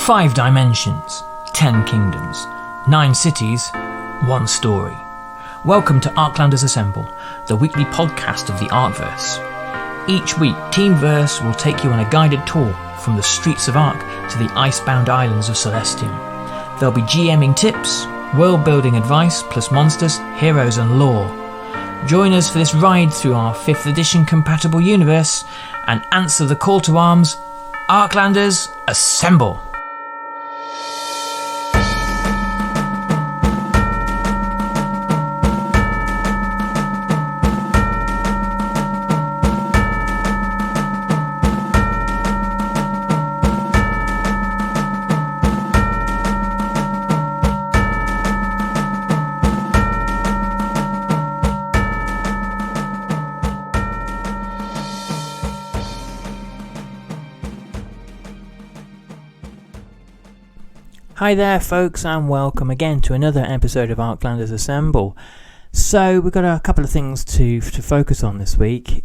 5 dimensions, 10 kingdoms, 9 cities, 1 story. Welcome to Arclanders Assemble, the weekly podcast of the Arcverse. Each week, Teamverse will take you on a guided tour from the streets of Arc to the icebound islands of Celestium. There'll be GMing tips, world-building advice, plus monsters, heroes and lore. Join us for this ride through our 5th edition compatible universe and answer the call to arms, Arclanders Assemble! Hi there folks, and welcome again to another episode of Arclanders Assemble. So we've got a couple of things to focus on this week.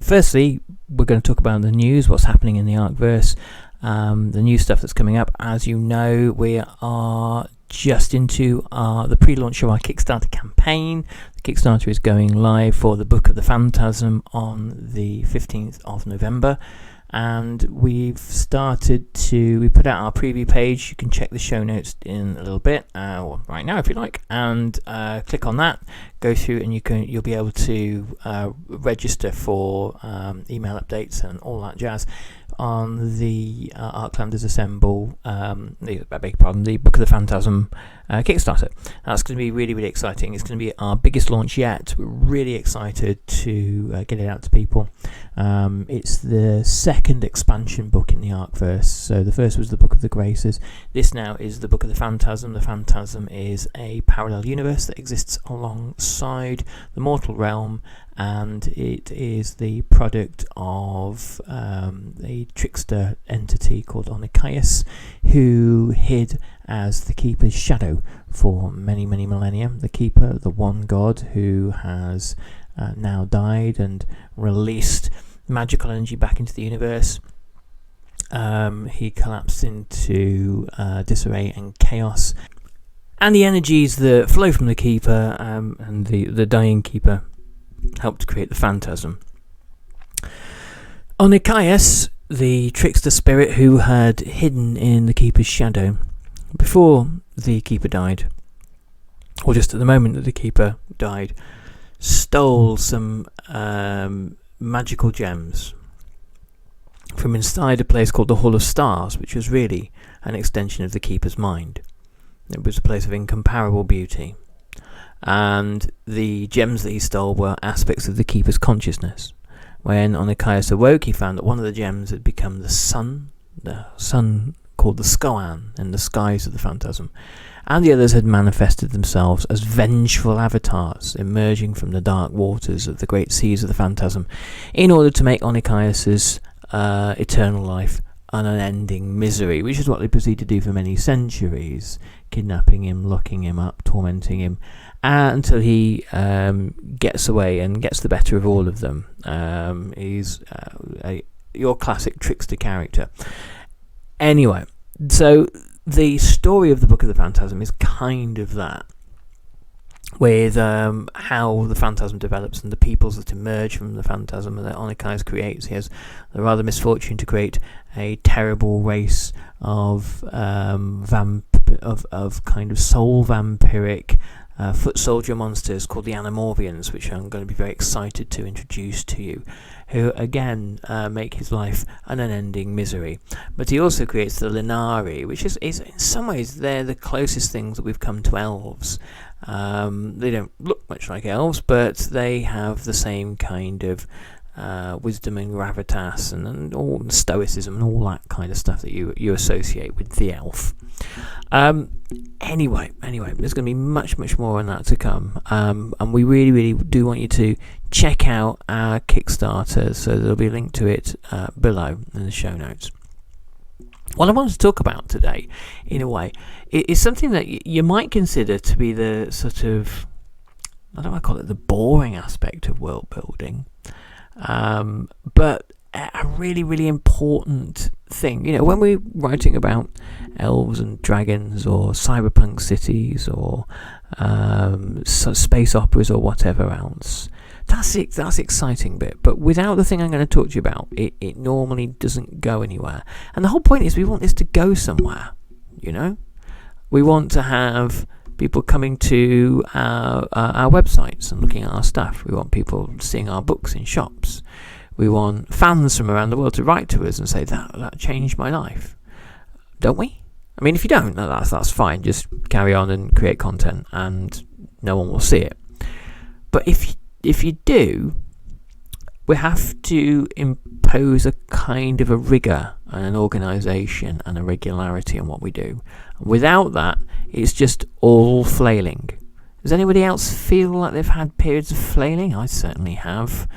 Firstly, we're going to talk about the news, what's happening in the Arcverse, the new stuff that's coming up. As you know, we are just into the pre-launch of our Kickstarter campaign. The Kickstarter is going live for the Book of the Phantasm on the 15th of November. And we put out our preview page. You can check the show notes in a little bit, or right now if you like, and click on that, go through, and you'll be able to register for email updates and all that jazz on the Arclanders Assemble, the Book of the Phantasm Kickstarter. That's going to be really, really exciting. It's going to be our biggest launch yet. We're really excited to get it out to people. It's the second expansion book in the Arcverse. So the first was the Book of the Graces. This now is the Book of the Phantasm. The Phantasm is a parallel universe that exists alongside the mortal realm, and it is the product of a trickster entity called Onychius, who hid as the Keeper's shadow for many, many millennia. The Keeper, the one god who has now died and released magical energy back into the universe. He collapsed into disarray and chaos, and the energies that flow from the Keeper and the dying Keeper helped create the Phantasm. Onychius, the trickster spirit who had hidden in the Keeper's shadow before the Keeper died, or just at the moment that the Keeper died, stole some magical gems from inside a place called the Hall of Stars, which was really an extension of the Keeper's mind. It was a place of incomparable beauty, and the gems that he stole were aspects of the Keeper's consciousness. When Onychius awoke, he found that one of the gems had become the sun called the Skoan in the skies of the Phantasm, and the others had manifested themselves as vengeful avatars emerging from the dark waters of the great seas of the Phantasm in order to make Onychius's eternal life an unending misery, which is what they proceed to do for many centuries, kidnapping him, locking him up, tormenting him, until he gets away and gets the better of all of them. He's your classic trickster character. Anyway, so the story of the Book of the Phantasm is kind of that, with how the Phantasm develops and the peoples that emerge from the Phantasm and that Onychius creates. He has the rather misfortune to create a terrible race of kind of soul vampiric foot soldier monsters called the Animorvians, which I'm going to be very excited to introduce to you, who again make his life an unending misery. But he also creates the Linari, which is in some ways they're the closest things that we've come to elves. They don't look much like elves, but they have the same kind of wisdom and gravitas and all stoicism and all that kind of stuff that you associate with the elf. Anyway, there's going to be much more on that to come, and we really do want you to check out our Kickstarter, so there'll be a link to it below in the show notes. What I want to talk about today, in a way, is something that you might consider to be the sort of, I don't want to call it the boring aspect of world building, but a really important thing. When we're writing about elves and dragons or cyberpunk cities or space operas or whatever else, that's the exciting bit. But without the thing I'm going to talk to you about, it normally doesn't go anywhere. And the whole point is we want this to go somewhere. We want to have people coming to our websites and looking at our stuff. We want people seeing our books in shops. We want fans from around the world to write to us and say that changed my life. Don't we? I mean, if you don't, that's fine. Just carry on and create content, and no one will see it. But if you do, we have to impose a kind of a rigor and an organisation and a regularity in what we do. Without that, it's just all flailing. Does anybody else feel like they've had periods of flailing? I certainly have.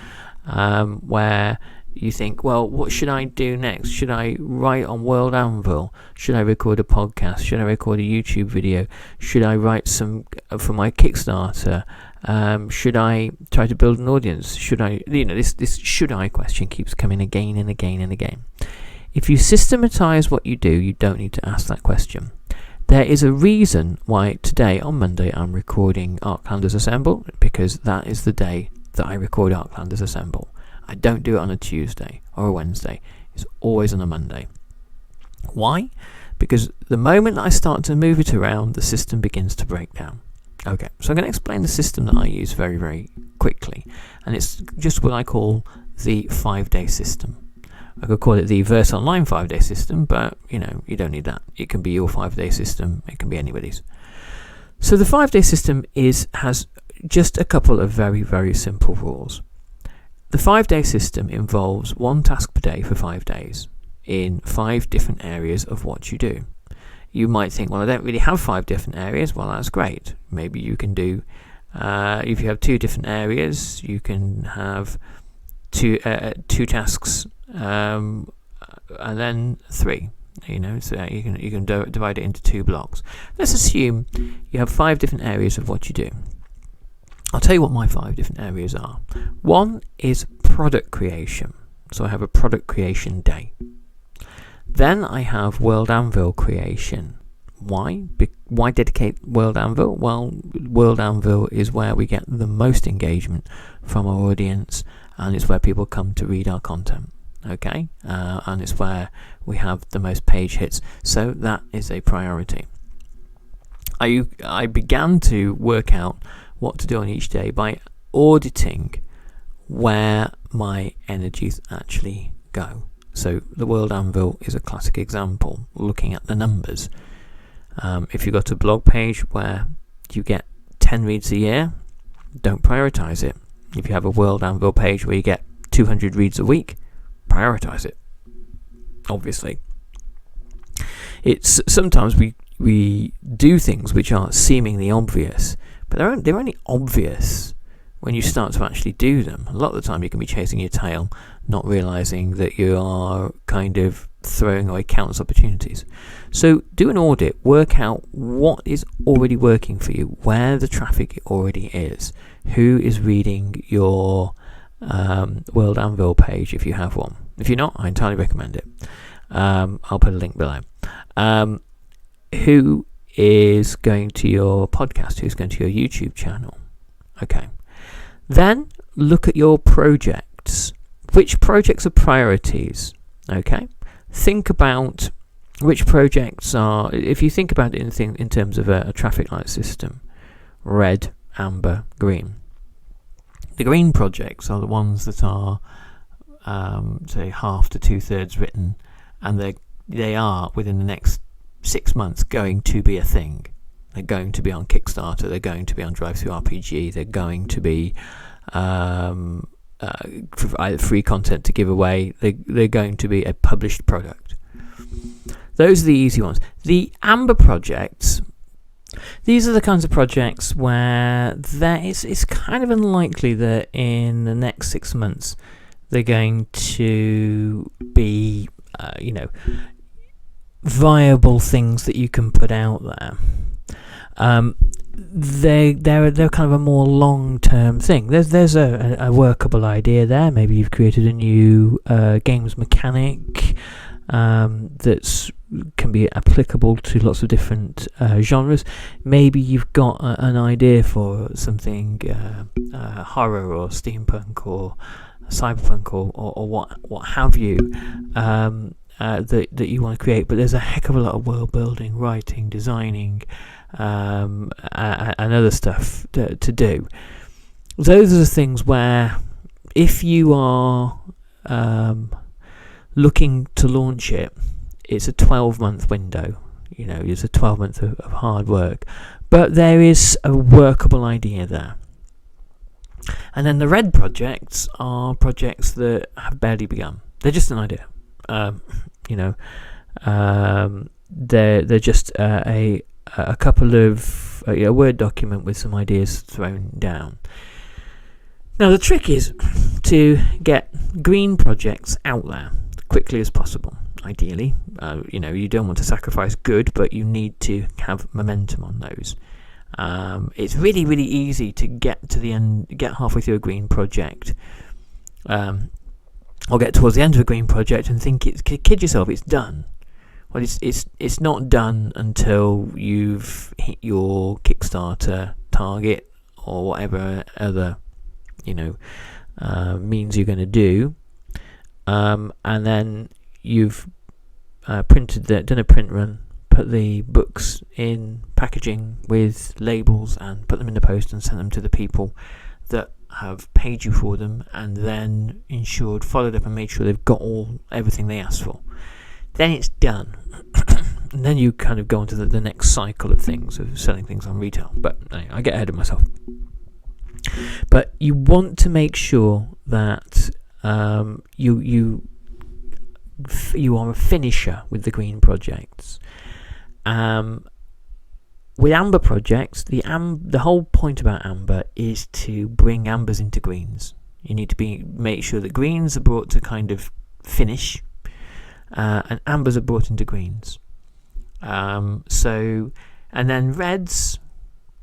Where you think, well, what should I do next? Should I write on World Anvil? Should I record a podcast? Should I record a YouTube video? Should I write some for my Kickstarter? Should I try to build an audience? Should I, this should I question keeps coming again and again and again. If you systematize what you do, you don't need to ask that question. There is a reason why today, on Monday, I'm recording Arclanders Assemble, because that is the day that I record Arclanders Assemble. I don't do it on a Tuesday or a Wednesday. It's always on a Monday. Why? Because the moment that I start to move it around, the system begins to break down. Okay, so I'm going to explain the system that I use very, very quickly. And it's just what I call the 5-day system. I could call it the Verse Online 5-day system, but you don't need that. It can be your 5-day system. It can be anybody's. So the 5-day system has just a couple of very, very simple rules. The 5-day system involves one task per day for 5 days in 5 different areas of what you do. You might think, well, I don't really have 5 different areas. Well, that's great. Maybe you can do, if you have 2 different areas, you can have two tasks and then 3. So you can divide it into 2 blocks. Let's assume you have 5 different areas of what you do. I'll tell you what my 5 different areas are. One is product creation. So I have a product creation day. Then I have World Anvil creation. Why? Why dedicate World Anvil? Well, World Anvil is where we get the most engagement from our audience, and it's where people come to read our content. Okay? And it's where we have the most page hits. So that is a priority. I began to work out what to do on each day by auditing where my energies actually go. So the World Anvil is a classic example, looking at the numbers. If you've got a blog page where you get 10 reads a year, don't prioritize it. If you have a World Anvil page where you get 200 reads a week, prioritize it. Obviously. It's sometimes we do things which are seemingly obvious, but they're only obvious when you start to actually do them. A lot of the time you can be chasing your tail, not realizing that you are kind of throwing away countless opportunities. So do an audit, work out what is already working for you, where the traffic already is, who is reading your World Anvil page if you have one. If you're not, I entirely recommend it. I'll put a link below. Who is going to your podcast, who's going to your YouTube channel. Okay. Then look at your projects. Which projects are priorities? Okay. Think about which projects are, if you think about it in terms of a traffic light system, red, amber, green. The green projects are the ones that are, say, half to 2/3 written, and they are within the next 6 months going to be a thing. They're going to be on Kickstarter, they're going to be on DriveThru RPG, they're going to be either free content to give away, they're going to be a published product. Those are the easy ones. The amber projects, these are the kinds of projects where it's kind of unlikely that in the next 6 months they're going to be, viable things that you can put out there. They're kind of a more long-term thing. There's a workable idea there. Maybe you've created a new games mechanic. that's can be applicable to lots of different genres. Maybe you've got an idea for something horror or steampunk or cyberpunk or what have you, that you want to create, but there's a heck of a lot of world building, writing, designing, and other stuff to do. Those are the things where, if you are looking to launch it, it's a 12-month window. It's a 12 months of hard work, but there is a workable idea there. And then the red projects are projects that have barely begun. They're just an idea. They're just a couple of a Word document with some ideas thrown down. Now the trick is to get green projects out there quickly as possible. Ideally, you don't want to sacrifice good, but you need to have momentum on those. It's really, really easy to get to the end, get halfway through a green project, or get towards the end of a green project and think kid yourself, it's done. Well, it's not done until you've hit your Kickstarter target or whatever other means you're going to do, and then you've done a print run, put the books in packaging with labels and put them in the post and sent them to the people that have paid you for them, and then followed up and made sure they've got everything they asked for. Then it's done. And then you kind of go into the next cycle of things, of selling things on retail. But I get ahead of myself. But you want to make sure that you are a finisher with the green projects. With amber projects, the whole point about amber is to bring ambers into greens. You need to make sure that greens are brought to kind of finish, and ambers are brought into greens. And then reds.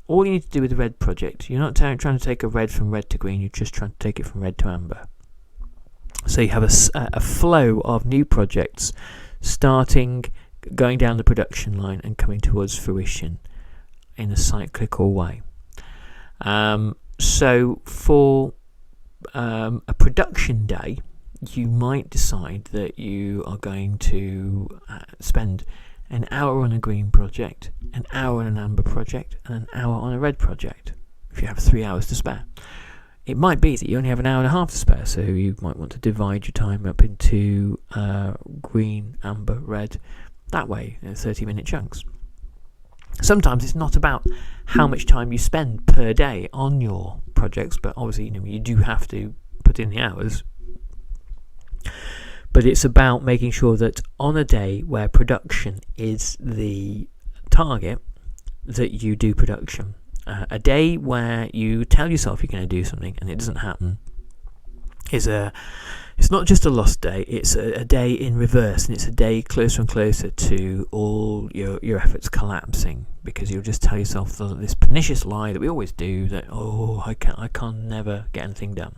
All you need to do with the red project, you're not trying to take a red from red to green. You're just trying to take it from red to amber. So you have a flow of new projects starting, going down the production line and coming towards fruition in a cyclical way. So for a production day, you might decide that you are going to spend an hour on a green project, an hour on an amber project, and an hour on a red project, if you have 3 hours to spare. It might be that you only have an hour and a half to spare, so you might want to divide your time up into green, amber, red, that way, in 30-minute chunks. Sometimes it's not about how much time you spend per day on your projects, but obviously you do have to put in the hours. But it's about making sure that on a day where production is the target, that you do production. A day where you tell yourself you're going to do something and it doesn't happen it's not just a lost day, it's a day in reverse, and it's a day closer and closer to all your efforts collapsing, because you'll just tell yourself this pernicious lie that we always do, that I can't never get anything done.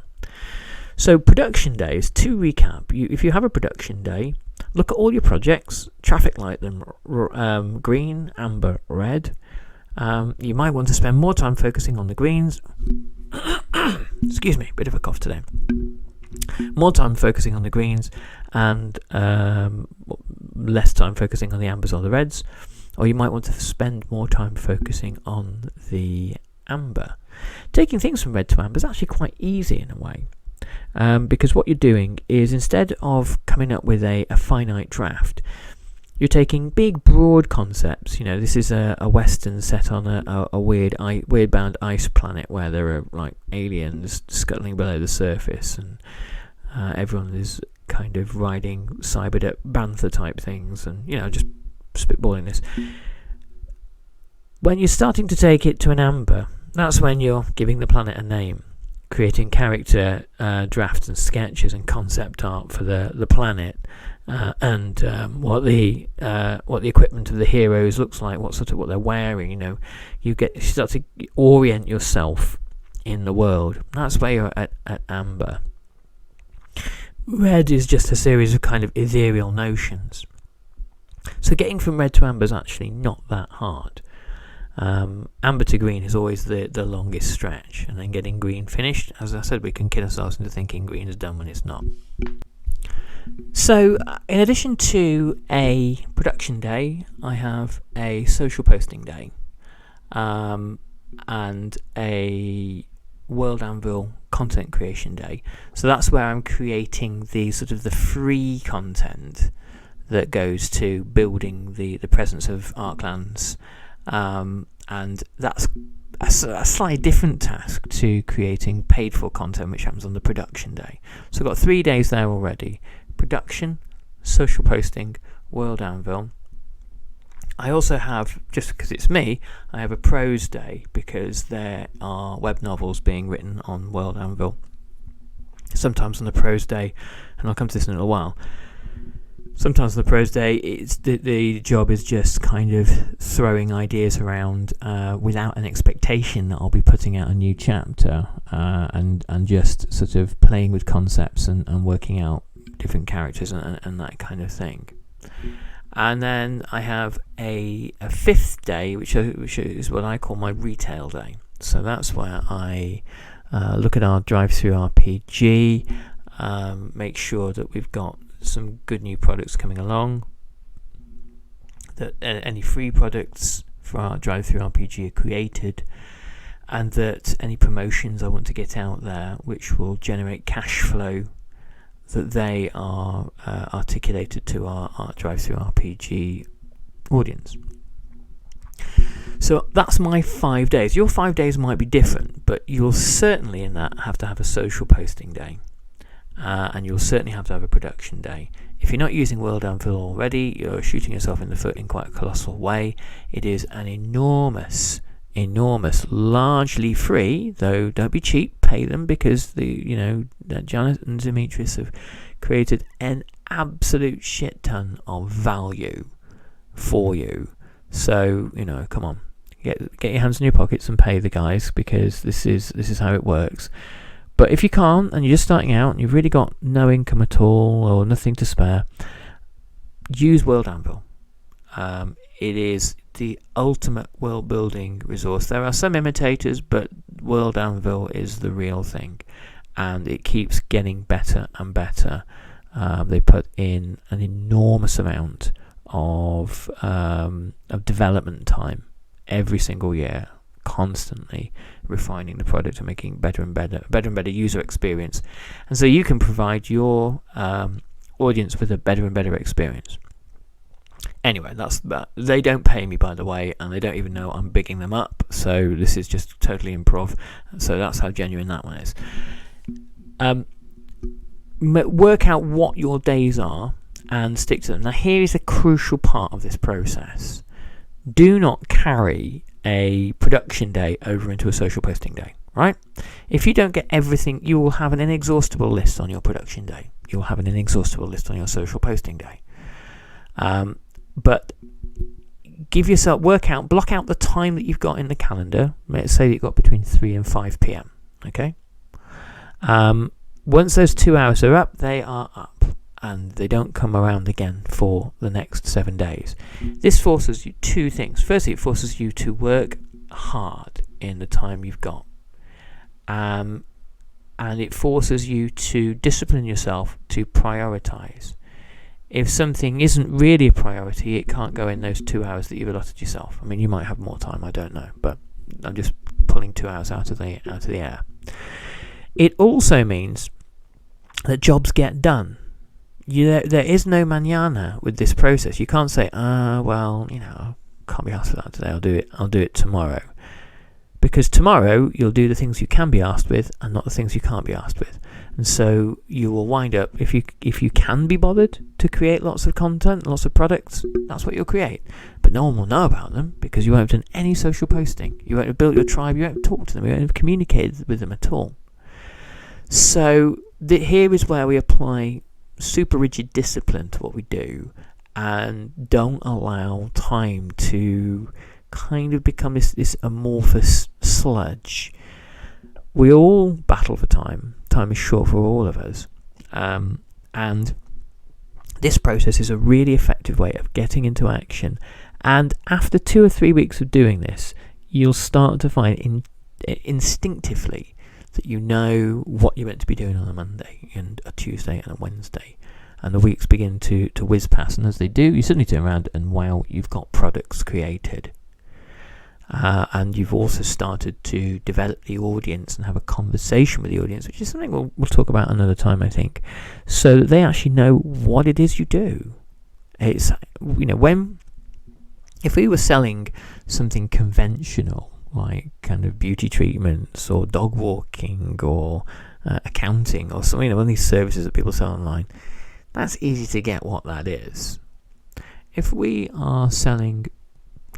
So production days, to recap, if you have a production day, look at all your projects, traffic light them green, amber, red. You might want to spend more time focusing on the greens. Excuse me, bit of a cough today. More time focusing on the greens and less time focusing on the ambers or the reds. Or you might want to spend more time focusing on the amber. Taking things from red to amber is actually quite easy in a way. Because what you're doing is, instead of coming up with a finite draft, you're taking big, broad concepts. This is a western set on a weird-bound ice planet where there are like aliens scuttling below the surface, and everyone is kind of riding cyber bantha type things, and just spitballing this. When you're starting to take it to an amber, that's when you're giving the planet a name, creating character drafts and sketches and concept art for the planet, and what the equipment of the heroes looks like, what they're wearing. You start to orient yourself in the world. That's where you're at amber. red is just a series of kind of ethereal notions. So getting from red to amber is actually not that hard. Amber to green is always the longest stretch, and then getting green finished, as I said, we can kid ourselves into thinking green is done when it's not. So in addition to a production day, I have a social posting day, and a World Anvil content creation day. So that's where I'm creating the sort of the free content that goes to building the presence of Arclands, and that's a slightly different task to creating paid for content, which happens on the production day. So I've got 3 days there already: production, social posting, World Anvil. I also have, just because it's me, I have a prose day, because there are web novels being written on World Anvil. Sometimes on the prose day, and I'll come to this in a little while, sometimes on the prose day, it's the job is just kind of throwing ideas around without an expectation that I'll be putting out a new chapter, and just sort of playing with concepts and working out different characters and that kind of thing. And then I have a fifth day, which is what I call my retail day. So that's where I look at our DriveThru RPG, make sure that we've got some good new products coming along, that any free products for our DriveThru RPG are created, and that any promotions I want to get out there which will generate cash flow, that they are articulated to our DriveThru RPG audience. So that's my 5 days. Your 5 days might be different, but you'll certainly in that have to have a social posting day, and you'll certainly have to have a production day. If you're not using World Anvil already, you're shooting yourself in the foot in quite a colossal way. It is an enormous, largely free, though don't be cheap, pay them, because Janet and Demetrius have created an absolute shit ton of value for you. So come on, get your hands in your pockets and pay the guys, because this is how it works. But if you can't, and you're just starting out and you've really got no income at all or nothing to spare, use World Anvil. It is the ultimate world building resource. There are some imitators, but World Anvil is the real thing, and it keeps getting better and better. They put in an enormous amount of development time every single year, constantly refining the product and making better and better user experience, and so you can provide your audience with a better and better experience. Anyway, that's that. They don't pay me, by the way, and they don't even know I'm bigging them up, so this is just totally improv. So that's how genuine that one is. Work out what your days are and stick to them. Now, here is a crucial part of this process. Do not carry a production day over into a social posting day, right? If you don't get everything, you will have an inexhaustible list on your production day. You'll have an inexhaustible list on your social posting day. But block out the time that you've got in the calendar. Let's say that you've got between 3 and 5 p.m. Okay. Once those 2 hours are up, they are up, and they don't come around again for the next 7 days. This forces you two things. Firstly, it forces you to work hard in the time you've got, and it forces you to discipline yourself to prioritize. If something isn't really a priority, it can't go in those 2 hours that you've allotted yourself. I mean, you might have more time, I don't know, but I'm just pulling 2 hours out of the air. It also means that jobs get done. There is no mañana with this process. You can't say, can't be asked for that today. I'll do it tomorrow. Because tomorrow you'll do the things you can be asked with and not the things you can't be asked with. And so you will wind up, if you can be bothered to create lots of content, lots of products, that's what you'll create. But no one will know about them because you won't have done any social posting. You won't have built your tribe. You won't have talked to them. You won't have communicated with them at all. So here is where we apply super rigid discipline to what we do and don't allow time to kind of become this amorphous sludge. We all battle for time. Time is short for all of us. And this process is a really effective way of getting into action. And after 2 or 3 weeks of doing this, you'll start to find instinctively that you know what you're meant to be doing on a Monday and a Tuesday and a Wednesday. And the weeks begin to whiz past. And as they do, you suddenly turn around and wow, you've got products created. And you've also started to develop the audience and have a conversation with the audience, which is something we'll talk about another time, I think, so that they actually know what it is you do. It's, if we were selling something conventional, like kind of beauty treatments or dog walking or accounting or something, one of these services that people sell online, that's easy to get what that is. If we are selling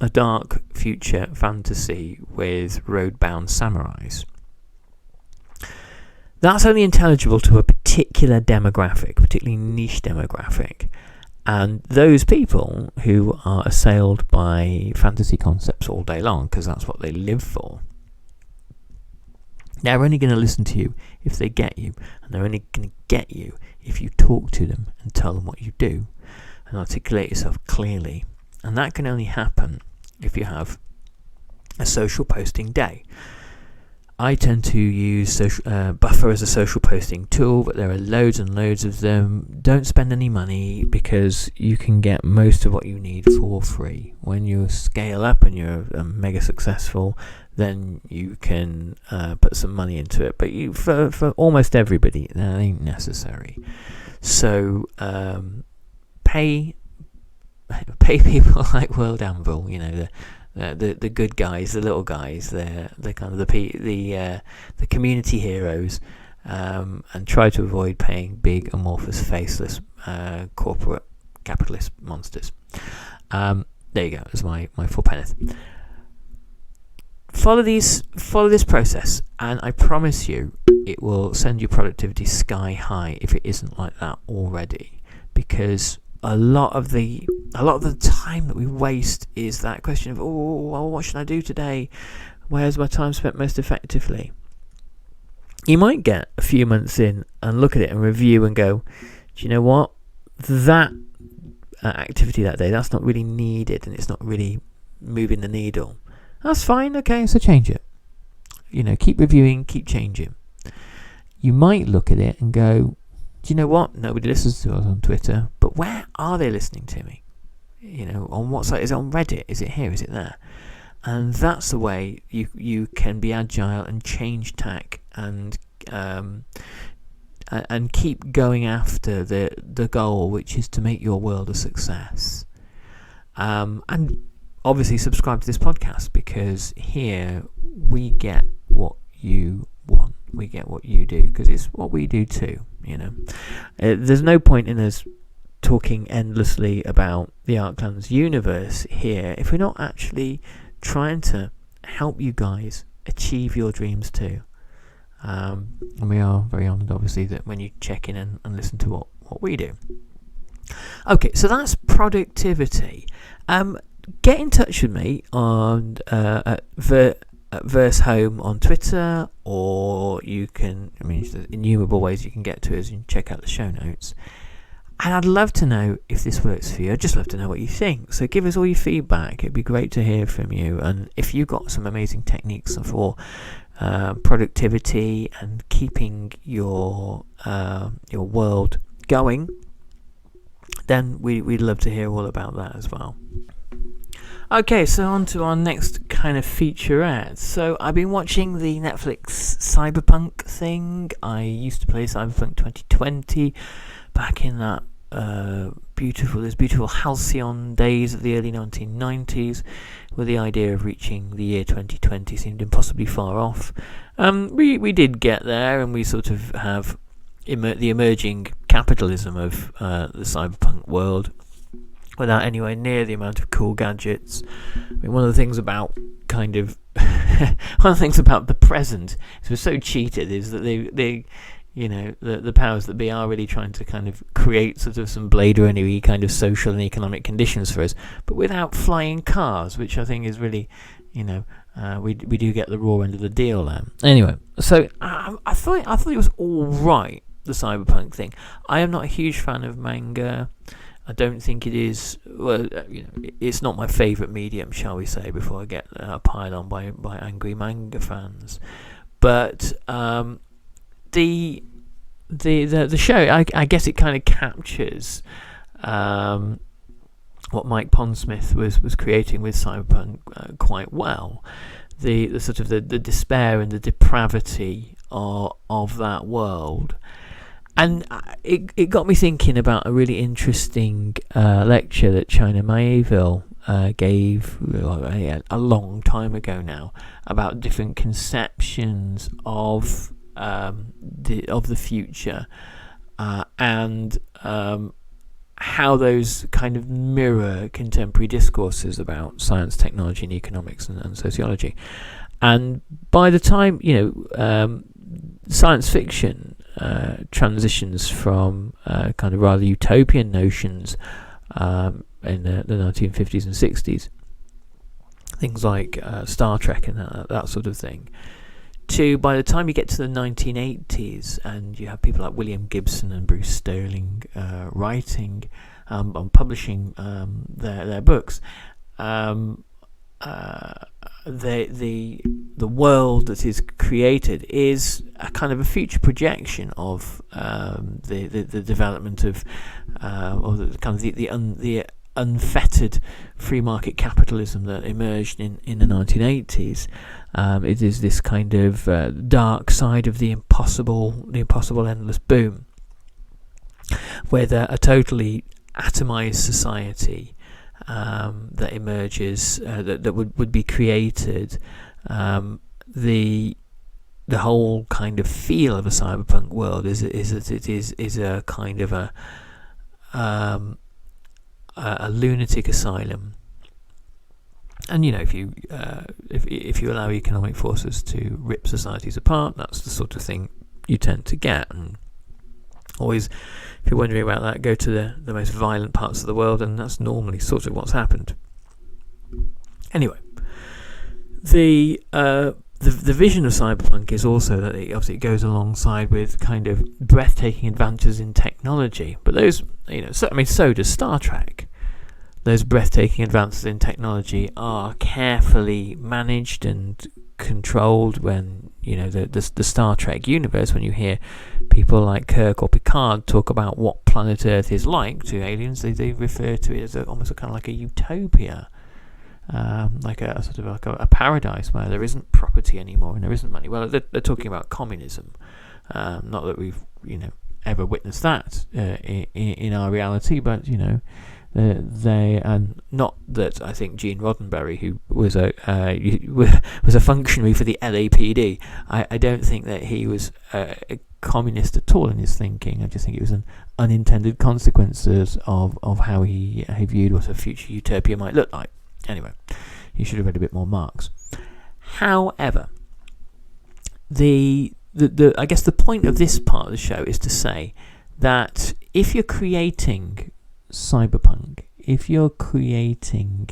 a dark future fantasy with road-bound samurais, that's only intelligible to a particular demographic, particularly niche demographic. And those people who are assailed by fantasy concepts all day long, because that's what they live for, they're only going to listen to you if they get you. And they're only going to get you if you talk to them and tell them what you do and articulate yourself clearly. And that can only happen if you have a social posting day. I tend to use Buffer as a social posting tool, but there are loads and loads of them. Don't spend any money because you can get most of what you need for free. When you scale up and you're mega successful, then you can put some money into it. But for almost everybody, that ain't necessary. So pay people like World Anvil, the good guys, the little guys, the kind of the community heroes, and try to avoid paying big, amorphous, faceless corporate capitalist monsters. There you go. That's my 4 pence. Follow this process, and I promise you, it will send your productivity sky high if it isn't like that already. Because a lot of the time that we waste is that question of, what should I do today? Where's my time spent most effectively? You might get a few months in and look at it and review and go, do you know what? That activity that day, that's not really needed and it's not really moving the needle. That's fine, okay, so change it. Keep reviewing, keep changing. You might look at it and go, do you know what? Nobody listens to us on Twitter, but where are they listening to me? On what site? Is it on Reddit? Is it here? Is it there? And that's the way you can be agile and change tack and keep going after the goal, which is to make your world a success. And obviously subscribe to this podcast, because here we get what you want. We get what you do, because it's what we do too. There's no point in us talking endlessly about the Arklands universe here if we're not actually trying to help you guys achieve your dreams too. And we are very honoured, obviously, that when you check in and listen to what we do. Okay, so that's productivity. Get in touch with me on at Verse Home on Twitter, or you can, there's innumerable ways you can get to us and check out the show notes. And I'd love to know if this works for you. I'd just love to know what you think. So give us all your feedback. It'd be great to hear from you. And if you've got some amazing techniques for productivity and keeping your world going, then we'd love to hear all about that as well. Okay, so on to our next kind of featurette. So I've been watching the Netflix cyberpunk thing. I used to play Cyberpunk 2020 back in that beautiful halcyon days of the early 1990s, where the idea of reaching the year 2020 seemed impossibly far off. We did get there, and we sort of have the emerging capitalism of the cyberpunk world, without anywhere near the amount of cool gadgets. One of the things about the present is we're so cheated is that they the powers that be are really trying to kind of create sort of some Blade Runner-y kind of social and economic conditions for us, but without flying cars, which I think is really, we do get the raw end of the deal there. Anyway, so I thought it was all right. the cyberpunk thing. I am not a huge fan of manga. I don't think it is. Well, it's not my favourite medium, shall we say, before I get piled on by angry manga fans. But the show, I guess, it kind of captures what Mike Pondsmith was creating with cyberpunk quite well. The sort of the despair and the depravity of that world. And it got me thinking about a really interesting lecture that China Anvil gave a long time ago now about different conceptions of the future and how those kind of mirror contemporary discourses about science, technology, and economics and sociology. And by the time science fiction transitions from kind of rather utopian notions in the 1950s and 60s, things like Star Trek and that sort of thing, to by the time you get to the 1980s and you have people like William Gibson and Bruce Sterling writing and publishing their books, the world that is created is a kind of a future projection of the development of or the kind of the unfettered free market capitalism that emerged in the 1980s. It is this kind of dark side of the impossible endless boom, where a totally atomized society that emerges, that would be created. The whole kind of feel of a cyberpunk world is that it is a kind of a lunatic asylum. And if you allow economic forces to rip societies apart, that's the sort of thing you tend to get. And always, if you're wondering about that, go to the most violent parts of the world, and that's normally sort of what's happened. Anyway, the vision of cyberpunk is also that it goes alongside with kind of breathtaking advances in technology. But those, so does Star Trek. Those breathtaking advances in technology are carefully managed and controlled. When the Star Trek universe, when you hear people like Kirk or Picard talk about what planet Earth is like to aliens, they refer to it as almost kind of like a utopia, like a sort of like a paradise where there isn't property anymore and there isn't money. Well, they're talking about communism. Not that we've ever witnessed that in our reality, but they, and not that I think Gene Roddenberry, who was a functionary for the LAPD, I don't think that he was a communist at all in his thinking. I just think it was an unintended consequences of how he viewed what a future utopia might look like. Anyway, you should have read a bit more Marx. However, I guess the point of this part of the show is to say that if you're creating cyberpunk, if you're creating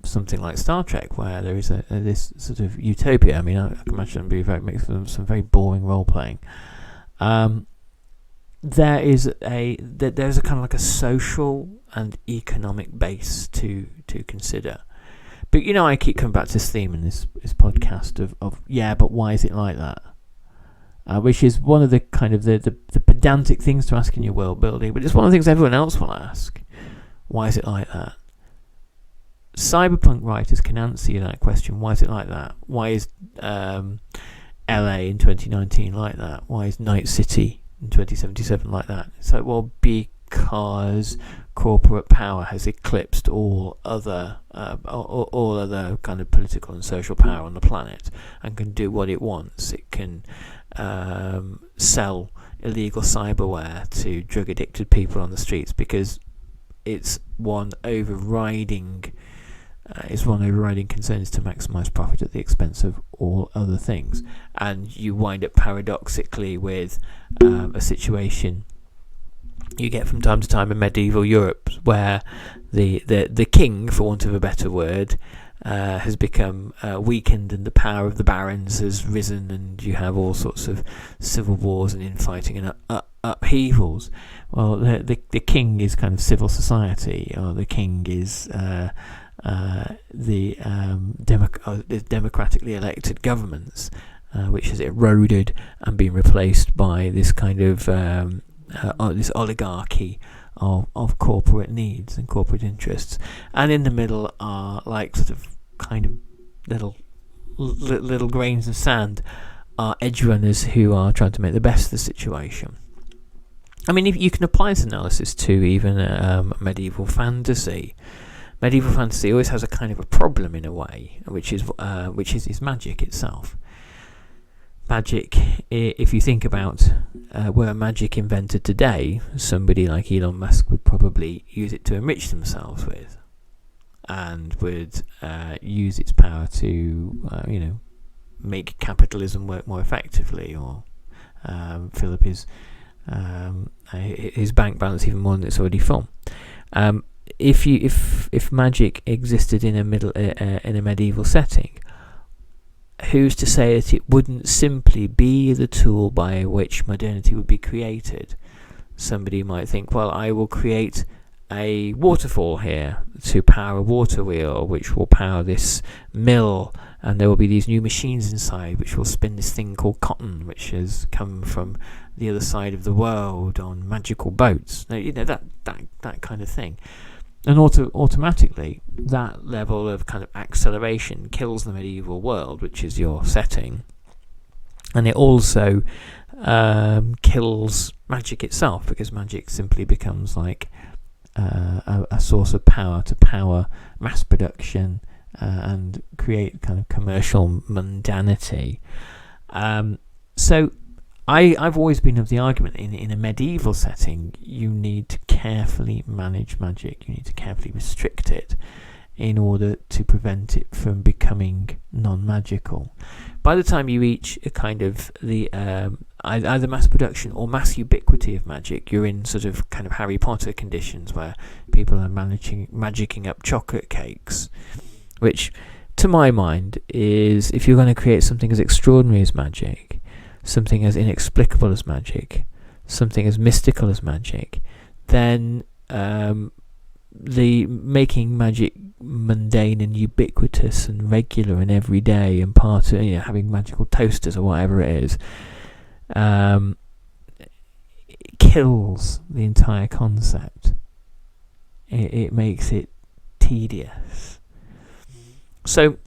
something like Star Trek, where there is this sort of utopia, I can imagine it makes some very boring role playing. There's a kind of like a social and economic base to consider. But I keep coming back to this theme in this podcast of but why is it like that? Which is one of the kind of the pedantic things to ask in your world building, but it's one of the things everyone else will ask. Why is it like that? Cyberpunk writers can answer you that question. Why is it like that? Why is LA in 2019 like that? Why is Night City in 2077 like that? It's like, well, because corporate power has eclipsed all other kind of political and social power on the planet and can do what it wants. It can sell illegal cyberware to drug addicted people on the streets because its one overriding concern is to maximise profit at the expense of all other things. And you wind up paradoxically with a situation you get from time to time in medieval Europe, where the king, for want of a better word, has become weakened, and the power of the barons has risen, and you have all sorts of civil wars and infighting and upheavals. Well, the king is kind of civil society, or the king is the democratically elected governments, which has eroded and been replaced by this kind of this oligarchy of corporate needs and corporate interests. And in the middle are like sort of kind of little grains of sand, are edge runners who are trying to make the best of the situation. I mean, if you can apply this analysis to even medieval fantasy. Medieval fantasy always has a kind of a problem in a way, which is magic itself. Magic, if you think about were magic invented today, somebody like Elon Musk would probably use it to enrich themselves with, and would use its power to, make capitalism work more effectively, or fill up his bank balance even more than it's already full. If magic existed in a medieval setting, who's to say that it wouldn't simply be the tool by which modernity would be created? Somebody might think, well, I will create a waterfall here to power a water wheel, which will power this mill, and there will be these new machines inside which will spin this thing called cotton, which has come from the other side of the world on magical boats. Now, that kind of thing. And automatically, that level of kind of acceleration kills the medieval world, which is your setting, and it also kills magic itself, because magic simply becomes like a source of power to power mass production and create kind of commercial mundanity. So I've always been of the argument in a medieval setting, you need to carefully manage magic. You need to carefully restrict it in order to prevent it from becoming non-magical. By the time you reach a kind of the either mass production or mass ubiquity of magic, you're in sort of kind of Harry Potter conditions where people are magicking up chocolate cakes, which to my mind is, if you're going to create something as extraordinary as magic, something as inexplicable as magic, something as mystical as magic, then the making magic mundane and ubiquitous and regular and everyday and part of, having magical toasters or whatever it is, it kills the entire concept. It makes it tedious. So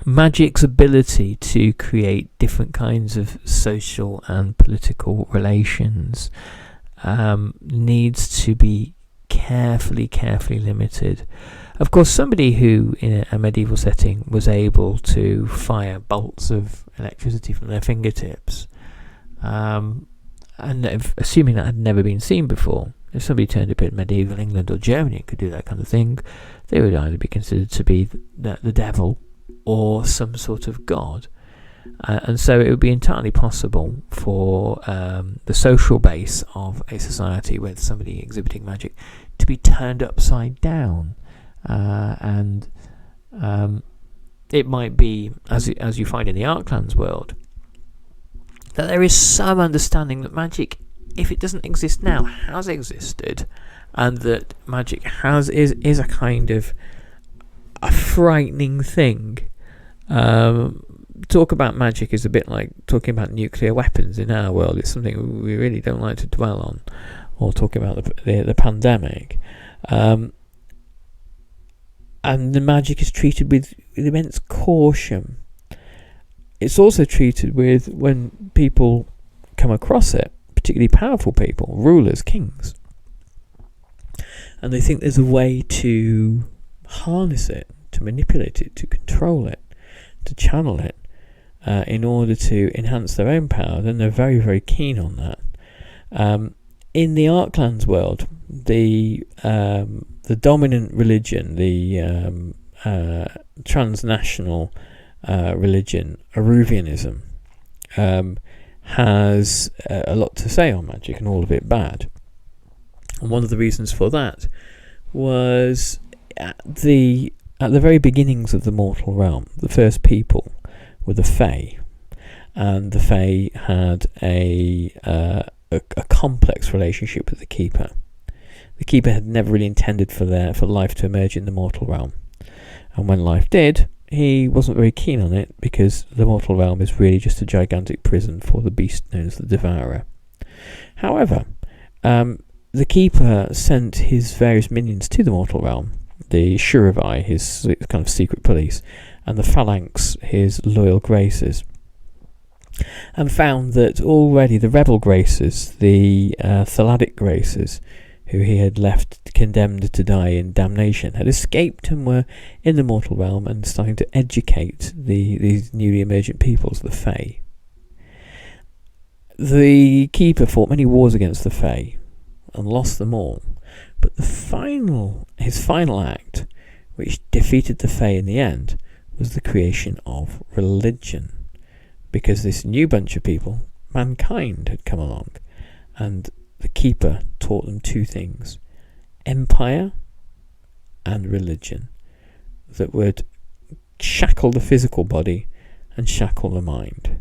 magic's ability to create different kinds of social and political relations needs to be carefully limited. Of course, somebody who in a medieval setting was able to fire bolts of electricity from their fingertips, and assuming that had never been seen before, if somebody turned up in medieval England or Germany and could do that kind of thing, they would either be considered to be the devil or some sort of god. And so it would be entirely possible for the social base of a society with somebody exhibiting magic to be turned upside down. And it might be, as you find in the Arclands world, that there is some understanding that magic, if it doesn't exist now, has existed, and that magic is a kind of a frightening thing. Talk about magic is a bit like talking about nuclear weapons in our world. It's something we really don't like to dwell on, or talking about the pandemic. And the magic is treated with immense caution. It's also treated with, when people come across it, particularly powerful people, rulers, kings, and they think there's a way to harness it, to manipulate it, to control it, to channel it in order to enhance their own power, then they're very, very keen on that. In the Arclands world, the dominant religion, the transnational religion, Aruvianism, has a lot to say on magic, and all of it bad. And one of the reasons for that was the at the very beginnings of the mortal realm, the first people were the Fae, and the Fae had a complex relationship with the Keeper. The Keeper had never really intended for life to emerge in the mortal realm, and when life did, he wasn't very keen on it, because the mortal realm is really just a gigantic prison for the beast known as the Devourer. However, the Keeper sent his various minions to the mortal realm, the Shuravi, his kind of secret police, and the Phalanx, his loyal graces, and found that already the rebel graces, the Thaladic graces, who he had left condemned to die in damnation, had escaped and were in the mortal realm and starting to educate these newly emergent peoples, the Fae. The Keeper fought many wars against the Fae and lost them all, but his final act, which defeated the Fae in the end, was the creation of religion, because this new bunch of people, mankind, had come along, and the Keeper taught them two things: empire and religion, that would shackle the physical body and shackle the mind.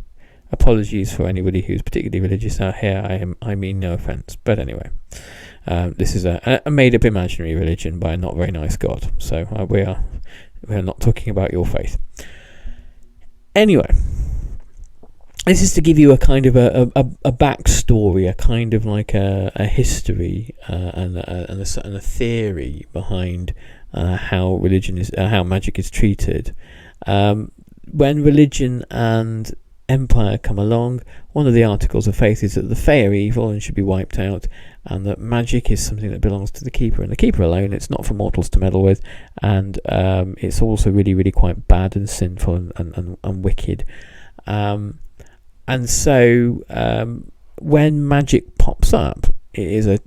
Apologies for anybody who's particularly religious out here. I mean no offence, but anyway, this is a made-up imaginary religion by a not very nice god. So we are not talking about your faith. Anyway, this is to give you a kind of a backstory, a kind of like a history and a theory behind how religion is, how magic is treated. When religion and empire come along, one of the articles of faith is that the Fae are evil and should be wiped out, and that magic is something that belongs to the Keeper and the Keeper alone. It's not for mortals to meddle with, and it's also really, really quite bad and sinful and wicked. And so when magic pops up, it's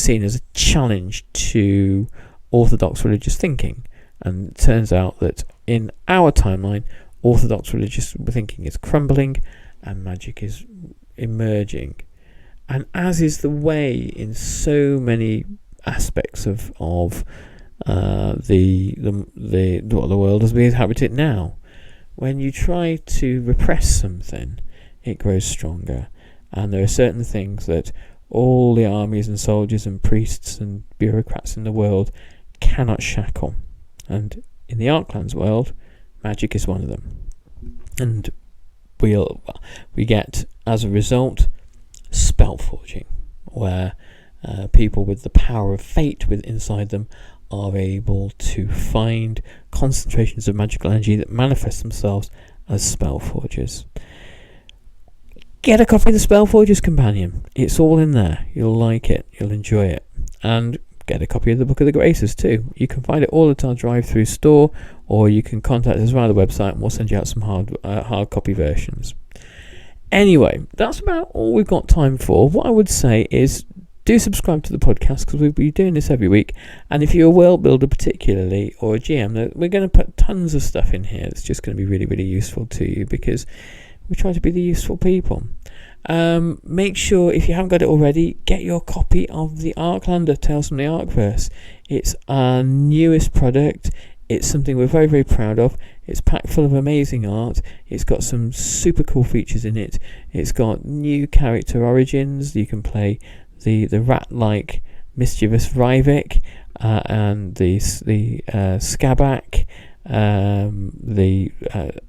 seen as a challenge to orthodox religious thinking, and it turns out that in our timeline, orthodox religious thinking is crumbling and magic is emerging, and as is the way in so many aspects of the world as we inhabit it now. When you try to repress something, it grows stronger, and there are certain things that all the armies and soldiers and priests and bureaucrats in the world cannot shackle, and in the Arklands world, magic is one of them. And we get, as a result, spell forging, where people with the power of fate inside them are able to find concentrations of magical energy that manifest themselves as spell forgers. Get a copy of the Spell Forger's Companion. It's all in there. You'll like it. You'll enjoy it. And get a copy of the Book of the Graces too. You can find it all at our DriveThru Store, or you can contact us via the website and we'll send you out some hard copy versions. Anyway, that's about all we've got time for. What I would say is, do subscribe to the podcast, because we'll be doing this every week. And if you're a world builder particularly, or a GM, we're going to put tons of stuff in here that's just going to be really, really useful to you, because we try to be the useful people. Make sure, if you haven't got it already, get your copy of the Arklander Tales from the Arcverse. It's our newest product. It's something we're very, very proud of. It's packed full of amazing art. It's got some super cool features in it. It's got new character origins. You can play the rat-like mischievous Rivik, and the Skabak, the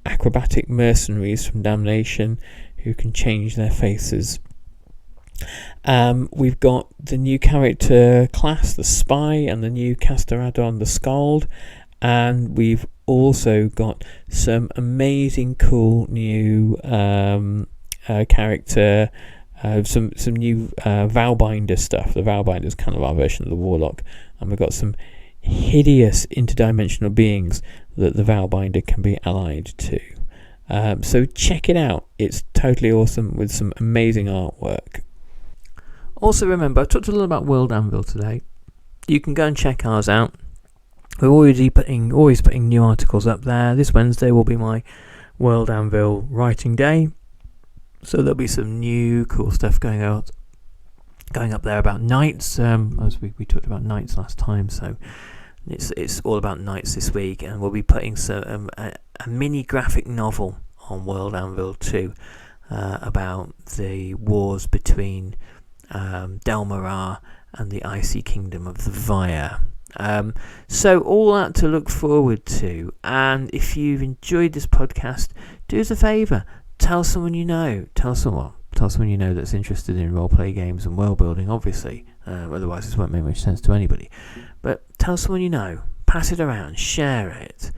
acrobatic mercenaries from Damnation, who can change their faces. We've got the new character class, the Spy, and the new caster add-on, the Scald, and we've also got some amazing cool new character, some new Vowbinder stuff. The Vowbinder is kind of our version of the Warlock, and we've got some hideous interdimensional beings that the Vowbinder can be allied to. So check it out. It's totally awesome with some amazing artwork. Also remember, I talked a little about World Anvil today. You can go and check ours out. We're always putting new articles up there. This Wednesday will be my World Anvil writing day, so there'll be some new cool stuff going up there about knights. As we talked about knights last time, so It's all about knights this week, and we'll be putting a mini graphic novel on World Anvil 2 about the wars between Delmarar and the icy kingdom of the Vire. So all that to look forward to. And if you've enjoyed this podcast, do us a favour, tell someone you know. Tell someone you know that's interested in roleplay games and world building, obviously. Otherwise this won't make much sense to anybody. But tell someone you know, pass it around, share it,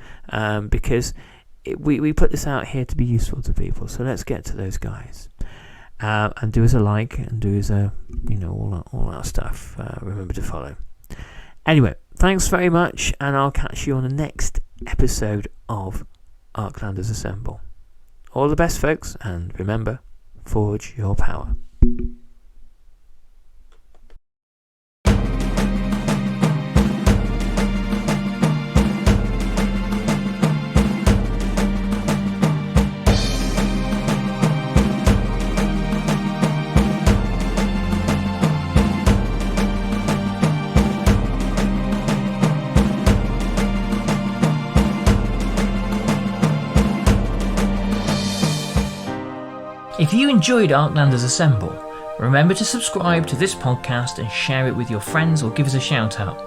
because we put this out here to be useful to people. So let's get to those guys. And do us a like, and do us a, all that stuff. Remember to follow. Anyway, thanks very much, and I'll catch you on the next episode of Arklanders Assemble. All the best, folks, and remember, forge your power. If you enjoyed Arklanders Assemble, remember to subscribe to this podcast and share it with your friends, or give us a shout out.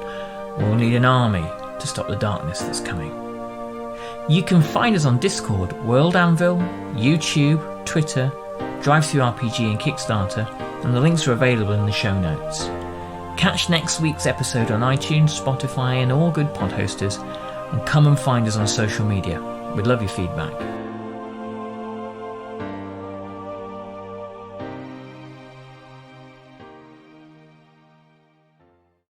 We'll need an army to stop the darkness that's coming. You can find us on Discord, World Anvil, YouTube, Twitter, DriveThru RPG and Kickstarter, and the links are available in the show notes. Catch next week's episode on iTunes, Spotify and all good pod hosters, and come and find us on social media. We'd love your feedback.